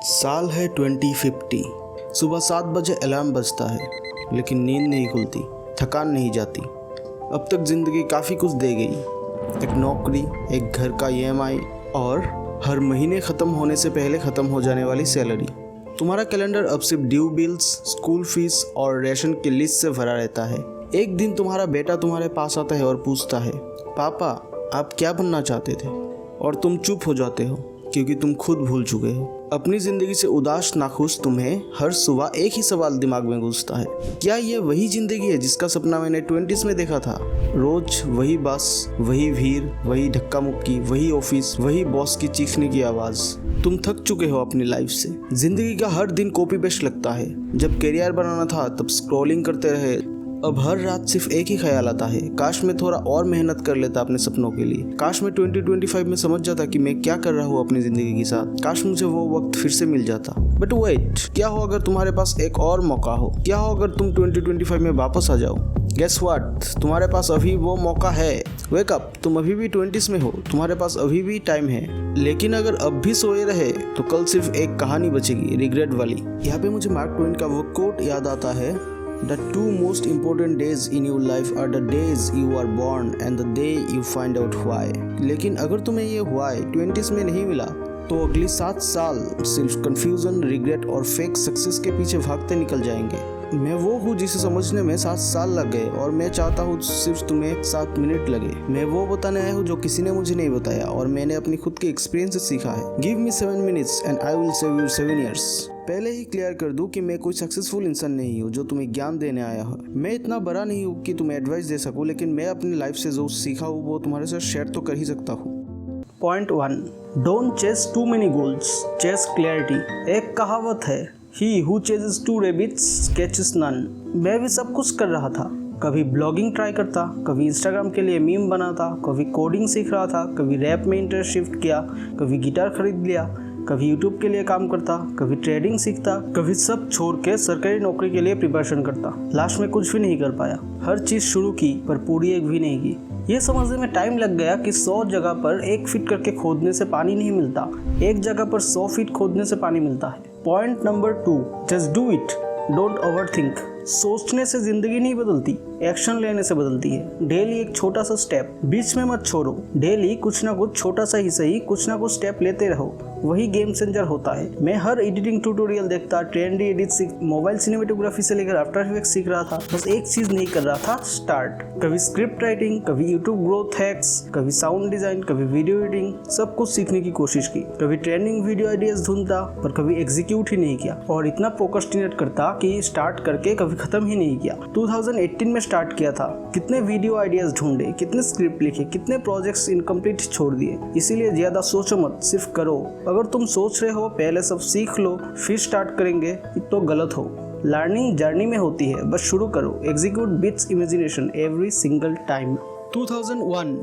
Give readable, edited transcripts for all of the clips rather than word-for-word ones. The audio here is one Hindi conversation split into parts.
साल है 2050। सुबह 7 बजे अलार्म बजता है, लेकिन नींद नहीं खुलती, थकान नहीं जाती। अब तक ज़िंदगी काफ़ी कुछ दे गई, एक नौकरी, एक घर का EMI और हर महीने ख़त्म होने से पहले ख़त्म हो जाने वाली सैलरी। तुम्हारा कैलेंडर अब सिर्फ ड्यू बिल्स, स्कूल फीस और रेशन की लिस्ट से भरा रहता है। एक दिन तुम्हारा बेटा तुम्हारे पास आता है और पूछता है, पापा आप क्या बनना चाहते थे? और तुम चुप हो जाते हो क्योंकि तुम खुद भूल चुके हो। अपनी ज़िंदगी से उदास नाखुश तुम्हें हर सुबह एक ही सवाल दिमाग में घुसता है, क्या ये वही ज़िंदगी है जिसका सपना मैंने 20s में देखा था? रोज वही बस, वही भीड़, वही धक्का मुक्की, वही ऑफिस, वही बॉस की चीखने की आवाज़। तुम थक चुके हो अपनी लाइफ से। ज़िंदगी का हर दिन कॉपी पेस्ट लगता है। जब करियर बनाना था तब स्क्रॉलिंग करते रहे। अब हर रात सिर्फ एक ही ख्याल आता है, काश मैं थोड़ा और मेहनत कर लेता अपने सपनों के लिए। काश मैं 2025 में समझ जाता कि मैं क्या कर रहा हूँ अपनी ज़िंदगी के साथ। काश मुझे वो वक्त फिर से मिल जाता। बट वेट, क्या हो अगर तुम्हारे पास एक और मौका हो? क्या हो अगर तुम 2025 में वापस आ जाओ? गेस व्हाट, तुम्हारे पास अभी वो मौका है। वेक अप, तुम अभी भी 20s में हो, तुम्हारे पास अभी भी टाइम है। लेकिन अगर अब भी सोए रहे तो कल सिर्फ एक कहानी बचेगी, रिग्रेट वाली। यहाँ पे मुझे मार्क ट्वेन का वो कोट याद आता है, The two most important days in your life are the days you are born and the day you find out why। लेकिन अगर तुम्हें ये why 20s में नहीं मिला तो अगली 7 साल सिर्फ कंफ्यूजन, रिग्रेट और फेक सक्सेस के पीछे भागते निकल जाएंगे। मैं वो हूँ जिसे समझने में 7 साल लग गए और मैं चाहता हूँ सिर्फ तुम्हें 7 मिनट लगे। मैं वो बताने आया हूँ जो किसी ने मुझे नहीं बताया और मैंने अपनी खुद के एक्सपीरियंस से सीखा है। Give me 7 minutes and I will save you 7 years। पहले ही क्लियर कर दूं कि मैं कोई सक्सेसफुल इंसान नहीं हूँ जो तुम्हें ज्ञान देने आया है। मैं इतना बड़ा नहीं हूँ कि तुम्हें एडवाइस दे सकूँ, लेकिन मैं अपनी लाइफ से जो सीखा हूँ वो तुम्हारे साथ शेयर तो कर ही सकता हूँ। Point 1, don't chase too many goals, chase clarity. एक कहावत है, he who chases 2 rabbits catches none। मैं भी सब कुछ कर रहा था। कभी ब्लॉगिंग ट्राई करता, कभी इंस्टाग्राम के लिए मीम बनाता, कभी कोडिंग सीख रहा था, कभी रैप में इंटरेस्ट शिफ्ट किया, कभी गिटार खरीद लिया, कभी यूट्यूब के लिए काम करता, कभी ट्रेडिंग सीखता, कभी सब छोड़ के सरकारी नौकरी के लिए प्रिपरेशन करता। लास्ट में कुछ भी नहीं कर पाया। हर चीज़ शुरू की पर पूरी एक भी नहीं की। ये समझने में टाइम लग गया कि 100 जगह पर 1 फीट करके खोदने से पानी नहीं मिलता, एक जगह पर 100 फीट खोदने से पानी मिलता है। Point number 2, just do it, don't overthink. सोचने से जिंदगी नहीं बदलती, एक्शन लेने से बदलती है। डेली एक छोटा सा स्टेप, बीच में मत छोड़ो। डेली कुछ ना कुछ छोटा सा ही सही, कुछ ना कुछ स्टेप लेते रहो, वही गेम चेंजर होता है। मैं हर एडिटिंग ट्यूटोरियल देखता, ट्रेंडी एडिट सीख, मोबाइल सिनेमेटोग्राफी से लेकर आफ्टर इफेक्ट्स सीख रहा था। बस एक चीज नहीं कर रहा था, स्टार्ट। कभी स्क्रिप्ट राइटिंग, कभी यूट्यूब ग्रोथ हैक्स, कभी साउंड डिजाइन, कभी वीडियो एडिटिंग, सब कुछ सीखने की कोशिश की। कभी ट्रेंडिंग वीडियो आइडियाज ढूंढता पर कभी एग्जीक्यूट ही नहीं किया, और इतना प्रोक्रेस्टिनेट करता कि स्टार्ट करके कभी खत्म ही नहीं किया। 2018 में स्टार्ट किया था, कितने वीडियो आइडियाज ढूंढे, कितने स्क्रिप्ट लिखे, कितने प्रोजेक्ट्स इनकम्प्लीट छोड़ दिए। इसीलिए ज्यादा सोचो मत, सिर्फ करो। अगर तुम सोच रहे हो पहले सब सीख लो फिर स्टार्ट करेंगे तो गलत हो। लर्निंग जर्नी में होती है, बस शुरू करो। Execute beats imagination every single time. 2001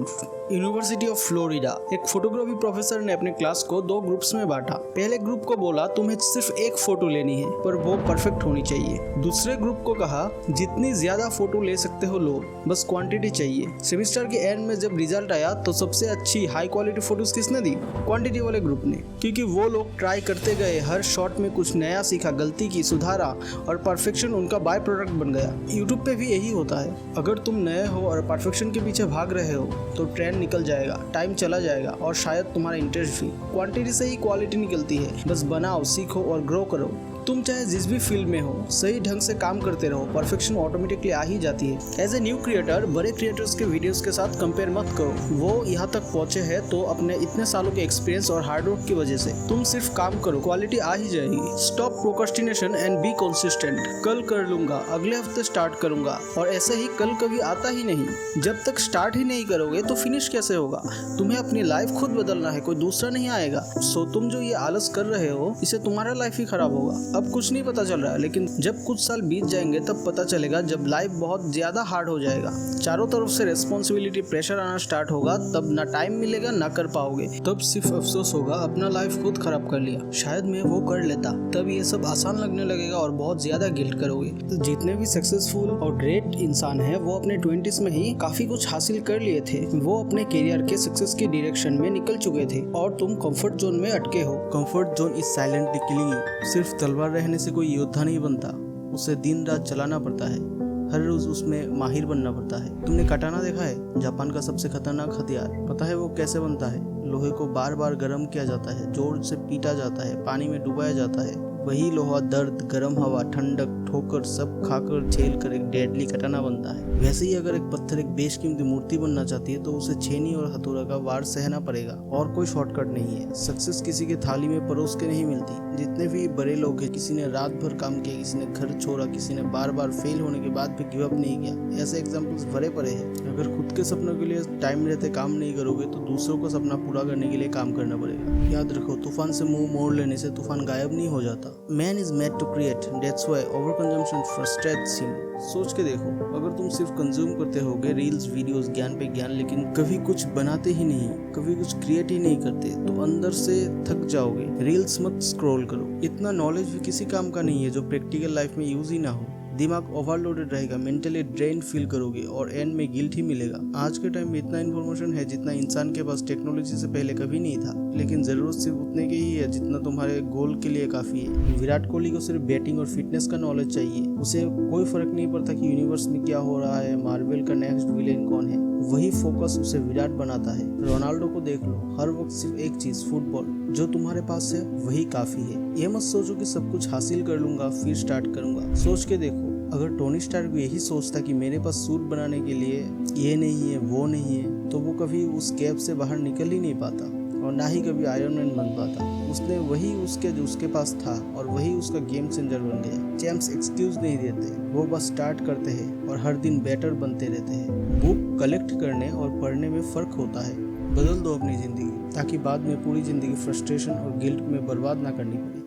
university of Florida, एक फोटोग्राफी प्रोफेसर ने अपने क्लास को 2 ग्रुप्स में बांटा। पहले ग्रुप को बोला तुम्हें सिर्फ एक फोटो लेनी है पर वो परफेक्ट होनी चाहिए। दूसरे ग्रुप को कहा जितनी ज्यादा फोटो ले सकते हो लो, बस क्वांटिटी चाहिए। सेमेस्टर के एंड में जब रिजल्ट आया तो सबसे अच्छी हाई क्वालिटी फोटोज किसने दी? क्वांटिटी वाले ग्रुप ने, क्योंकि वो लोग ट्राई करते गए, हर शॉट में कुछ नया सीखा, गलती की, सुधारा और परफेक्शन उनका बाय प्रोडक्ट बन गया। यूट्यूब पे भी यही होता है। अगर तुम नए हो और परफेक्शन के पीछे भाग रहे हो तो ट्रेंड निकल जाएगा, टाइम चला जाएगा और शायद तुम्हारा इंटरेस्ट भी। क्वांटिटी से ही क्वालिटी निकलती है। बस बनाओ, सीखो और ग्रो करो। तुम चाहे जिस भी फील्ड में हो, सही ढंग से काम करते रहो, परफेक्शन ऑटोमेटिकली आ ही जाती है। एज ए न्यू क्रिएटर बड़े क्रिएटर्स के वीडियोस के साथ कंपेयर मत करो। वो यहाँ तक पहुंचे हैं तो अपने इतने सालों के एक्सपीरियंस और हार्डवर्क की वजह से। तुम सिर्फ काम करो, क्वालिटी आ ही जाएगी। Stop procrastination and be consistent. कल कर लूंगा, अगले हफ्ते स्टार्ट करूंगा, और ऐसे ही कल कभी आता ही नहीं। जब तक स्टार्ट ही नहीं करोगे तो फिनिश कैसे होगा? तुम्हें अपनी लाइफ खुद बदलना है, कोई दूसरा नहीं आएगा। सो तुम जो ये आलस कर रहे हो, इससे तुम्हारा लाइफ ही खराब होगा। अब कुछ नहीं पता चल रहा, लेकिन जब कुछ साल बीत जाएंगे तब पता चलेगा, जब लाइफ बहुत ज्यादा हार्ड हो जाएगा, चारों तरफ से रेस्पॉन्सिबिलिटी प्रेशर आना स्टार्ट होगा, तब ना टाइम मिलेगा ना कर पाओगे। तब सिर्फ अफसोस होगा अपना लाइफ खुद खराब कर लिया, शायद मैं वो कर लेता, तब ये सब आसान लगने लगेगा और बहुत ज्यादा गिल्ट करोगे। तो जितने भी सक्सेसफुल और ग्रेट इंसान है वो अपने 20s में ही काफी कुछ हासिल कर लिए थे, वो अपने करियर के सक्सेस की डायरेक्शन में निकल चुके थे और तुम कंफर्ट जोन में अटके हो। Comfort zone is silently killing you. सिर्फ तलवार रहने से कोई योद्धा नहीं बनता, उसे दिन रात चलाना पड़ता है, हर रोज उसमें माहिर बनना पड़ता है। तुमने कटाना देखा है, जापान का सबसे खतरनाक हथियार। पता है वो कैसे बनता है? लोहे को बार बार गर्म किया जाता है, जोर से पीटा जाता है, पानी में डुबाया जाता है, वही लोहा दर्द, गर्म हवा, ठंडक, ठोकर सब खाकर झेल कर एक डेडली कटाना बनता है। वैसे ही अगर एक पत्थर एक बेशकीमती मूर्ति बनना चाहती है तो उसे छेनी और हथौड़ा का वार सहना पड़ेगा, और कोई शॉर्टकट नहीं है। सक्सेस किसी के थाली में परोस के नहीं मिलती। जितने भी बड़े लोग हैं, किसी ने रात भर काम किया, किसी ने घर छोड़ा, किसी ने बार बार फेल होने के बाद भी गिव अप नहीं किया। ऐसे एग्जाम्पल्स भरे पड़े हैं। अगर खुद के सपनों के लिए टाइम रहते काम नहीं करोगे तो दूसरों का सपना पूरा करने के लिए काम करना पड़ेगा। याद रखो, तूफान से मुंह मोड़ लेने से तूफान गायब नहीं हो जाता। Man is made to create, that's why over consumption frustrates him. सोच के देखो, अगर तुम सिर्फ कंज्यूम करते होगे रील्स, वीडियोस, ज्ञान पे ज्ञान, लेकिन कभी कुछ बनाते ही नहीं, कभी कुछ क्रिएट ही नहीं करते, तो अंदर से थक जाओगे। रील्स मत स्क्रॉल करो। इतना नॉलेज भी किसी काम का नहीं है जो प्रैक्टिकल लाइफ में यूज ही ना हो। दिमाग ओवरलोडेड रहेगा, मेंटली ड्रेन फील करोगे और एंड में गिल्ट ही मिलेगा। आज के टाइम में इतना इन्फॉर्मेशन है जितना इंसान के पास टेक्नोलॉजी से पहले कभी नहीं था, लेकिन जरूरत सिर्फ उतने की ही है जितना तुम्हारे गोल के लिए काफी है। विराट कोहली को सिर्फ बैटिंग और फिटनेस का नॉलेज चाहिए, उसे कोई फर्क नहीं पड़ता कि यूनिवर्स में क्या हो रहा है, मार्वल का नेक्स्ट विलेन कौन है। वही फोकस उसे विराट बनाता है। रोनाल्डो को देख लो, हर वक्त सिर्फ एक चीज, फुटबॉल। जो तुम्हारे पास है वही काफी है। ये मत सोचो कि सब कुछ हासिल कर लूंगा फिर स्टार्ट करूंगा। सोच के देखो, अगर टोनी स्टार्क भी यही सोचता कि मेरे पास सूट बनाने के लिए ये नहीं है वो नहीं है, तो वो कभी उस गैप से बाहर निकल ही नहीं पाता और ना ही कभी आयरन मैन बन पाता। उसने वही उसके पास था और वही उसका गेम चेंजर बन गया। चैंप्स एक्सक्यूज नहीं देते, वो बस स्टार्ट करते हैं और हर दिन बेटर बनते रहते हैं। बुक कलेक्ट करने और पढ़ने में फ़र्क होता है। बदल दो अपनी ज़िंदगी, ताकि बाद में पूरी ज़िंदगी फ्रस्ट्रेशन और गिल्ट में बर्बाद ना करनी पड़े।